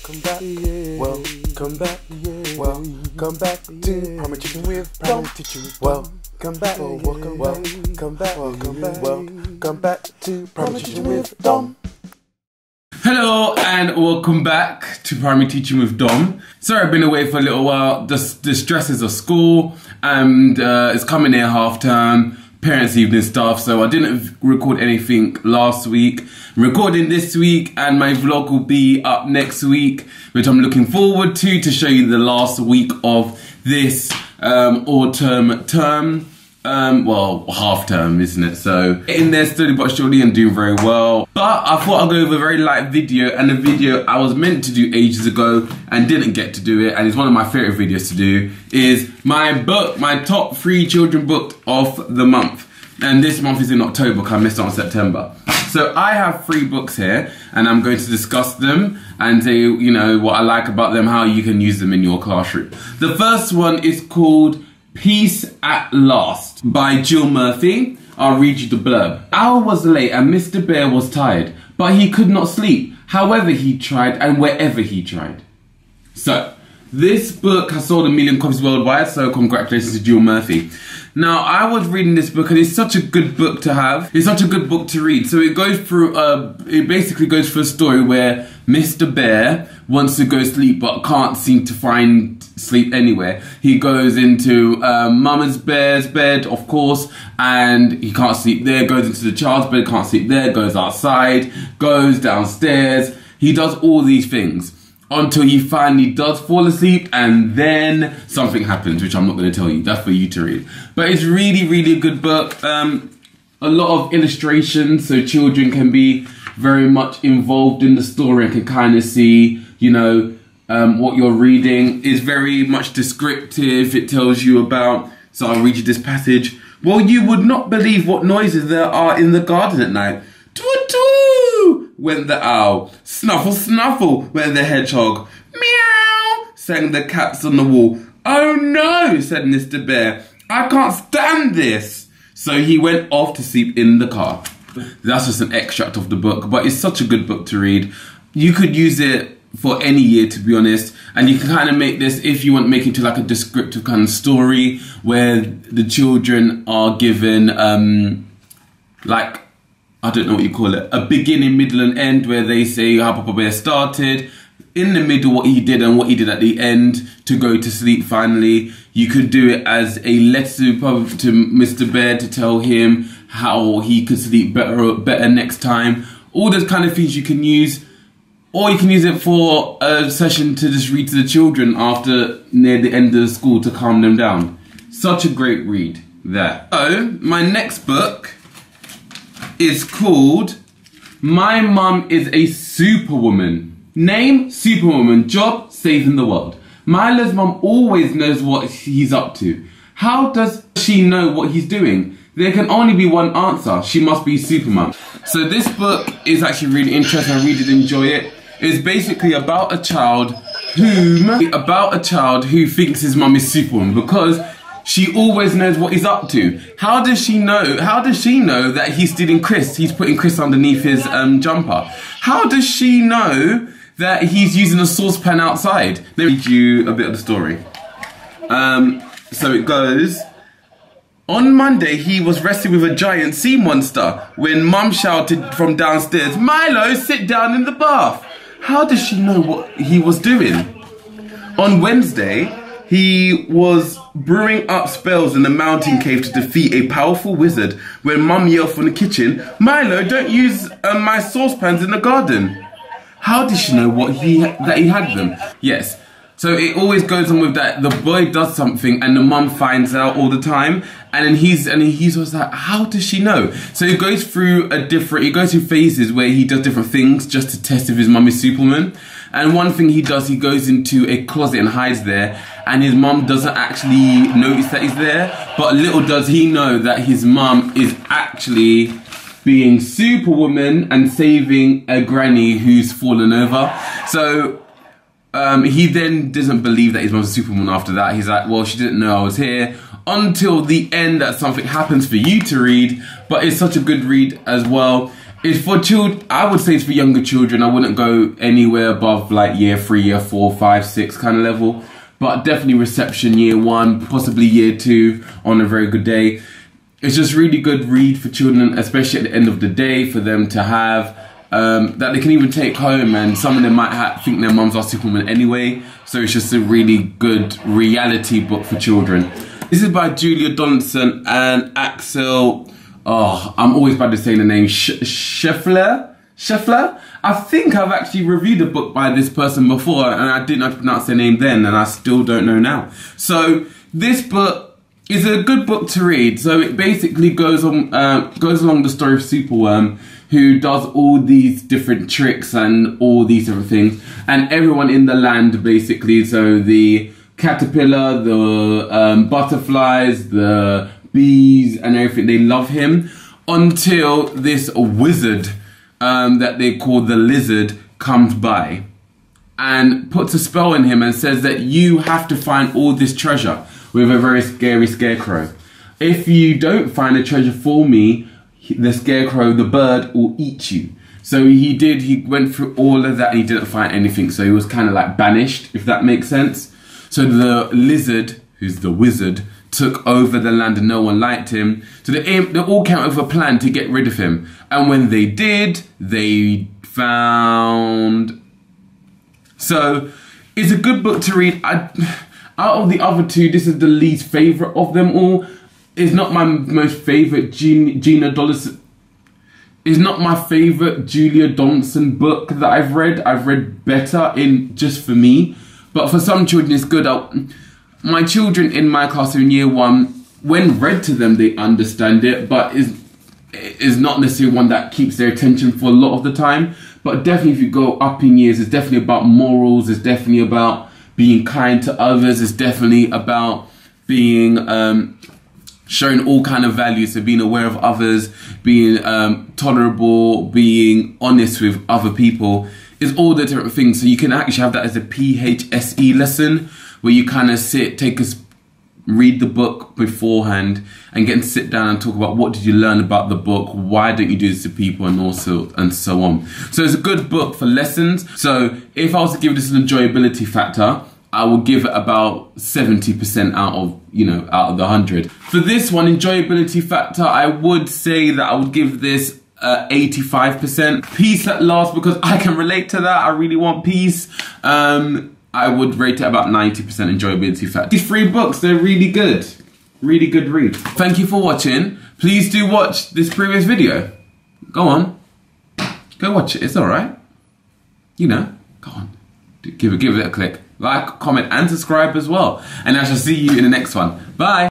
Welcome back, welcome back, welcome back to Primary Teaching with Dom. Welcome back, welcome back to Primary Teaching with Dom. Hello and welcome back to Primary Teaching with Dom. Sorry I've been away for a little while, the stresses of school and it's coming near half term, parents' evening stuff, so I didn't record anything last week. I'm recording this week and my vlog will be up next week, which I'm looking forward to show you the last week of this autumn term. Well, half term, isn't it? So, getting there slowly but surely and doing very well. But I thought I'd go with a very light video, and a video I was meant to do ages ago and didn't get to do it, and it's one of my favourite videos to do, is my book, my top 3 children book of the month. And this month is in October because I missed out on September. So I have 3 books here, and I'm going to discuss them and say, you know, what I like about them, how you can use them in your classroom. The first one is called Peace at Last by Jill Murphy. I'll read you the blurb. Hour was late and Mr. Bear was tired, but he could not sleep, however he tried and wherever he tried. So, this book has sold 1 million copies worldwide, so congratulations to Jill Murphy. Now, I was reading this book and it's such a good book to have. It's such a good book to read. So it goes through, it basically goes through a story where Mr. Bear wants to go sleep but can't seem to find sleep anywhere. He goes into Mama's Bear's bed, of course, and he can't sleep there. Goes into the child's bed, can't sleep there. Goes outside, goes downstairs. He does all these things until he finally does fall asleep, and then something happens, which I'm not going to tell you. That's for you to read. But it's really, really a good book. A lot of illustrations, so children can be very much involved in the story and can kind of see, you know, what you're reading. Is very much descriptive. It tells you about, so I'll read you this passage. Well, you would not believe what noises there are in the garden at night. Toot-toot went the owl. Snuffle, snuffle went the hedgehog. Meow sang the cats on the wall. Oh no, said Mr. Bear. I can't stand this. So he went off to sleep in the car. That's just an extract of the book, but it's such a good book to read. You could use it for any year, to be honest, and you can kind of make this, if you want to make it to like a descriptive kind of story where the children are given like, I don't know what you call it, a beginning, middle and end, where they say how Papa Bear started, in the middle what he did and what he did at the end to go to sleep finally. You could do it as a letter to Mr. Bear to tell him how he could sleep better next time. All those kind of things you can use. Or you can use it for a session to just read to the children after near the end of the school to calm them down. Such a great read there. So, my next book is called My Mum is a Superwoman. Name, Superwoman. Job, saving the world. Milo's mum always knows what he's up to. How does she know what he's doing? There can only be one answer. She must be Supermum. So this book is actually really interesting. I really did enjoy it. It's basically about a child who thinks his mum is Superwoman because she always knows what he's up to. How does she know? How does she know that he's stealing crisps? He's putting crisps underneath his jumper. How does she know that he's using a saucepan outside? Let me read you a bit of the story. So it goes. On Monday, he was wrestling with a giant sea monster when Mum shouted from downstairs, Milo, sit down in the bath. How does she know what he was doing? On Wednesday, he was brewing up spells in the mountain cave to defeat a powerful wizard when Mum yelled from the kitchen, Milo, don't use my saucepans in the garden. How did she know that he had them? Yes. So it always goes on with that. The boy does something and the mum finds out all the time, and then he's always like, how does she know? So it goes through phases where he does different things just to test if his mum is Superwoman. And one thing he does, he goes into a closet and hides there, and his mum doesn't actually notice that he's there, but little does he know that his mum is actually being Superwoman and saving a granny who's fallen over. So he then doesn't believe that his mum's a Superwoman after that. He's like, well, she didn't know I was here. Until the end that something happens for you to read. But it's such a good read as well. It's for children. I would say it's for younger children. I wouldn't go anywhere above like year 3, year 4, 5, 6 kind of level. But definitely reception year 1, possibly year 2 on a very good day. It's just really good read for children, especially at the end of the day, for them to have that they can even take home. And some of them might think their mums are Superwoman anyway. So it's just a really good reality book for children. This is by Julia Donaldson and Axel. Oh, I'm always bad at saying the name. Scheffler? I think I've actually reviewed a book by this person before and I didn't pronounce their name then and I still don't know now. So this book is a good book to read. So it basically goes along the story of Superworm, who does all these different tricks and all these different things. And everyone in the land basically, so the caterpillar, the butterflies, the bees and everything, they love him until this wizard that they call the lizard comes by and puts a spell on him and says that you have to find all this treasure with a very scary scarecrow. If you don't find the treasure for me, the scarecrow, the bird, will eat you. So he went through all of that and he didn't find anything, so he was kind of like banished, if that makes sense. So the lizard, who's the wizard, took over the land and no one liked him. So they all came up with a plan to get rid of him. And when they did, they found... So it's a good book to read. Out of the other two, this is the least favourite of them all. It's not my most favourite Gina Donaldson. It's not my favourite Julia Donaldson book that I've read. I've read better in Just For Me. But for some children it's good. My children in my class in year 1, when read to them, they understand it, but is not necessarily one that keeps their attention for a lot of the time. But definitely if you go up in years, it's definitely about morals, it's definitely about being kind to others, it's definitely about being showing all kind of values, so being aware of others, being tolerable, being honest with other people. It's all the different things. So you can actually have that as a PHSE lesson where you kind of read the book beforehand and get to sit down and talk about what did you learn about the book, why don't you do this to people, and so on. So it's a good book for lessons. So if I was to give this an enjoyability factor, I would give it about 70% out of the 100. For this one, enjoyability factor, I would say that I would give this 85%. Peace at last, because I can relate to that. I really want peace. I would rate it about 90% enjoyability factor. These 3 books, they're really good. Really good read. Thank you for watching. Please do watch this previous video. Go on. Go watch it. It's alright. Go on. Give it a click. Like, comment and subscribe as well. And I shall see you in the next one. Bye.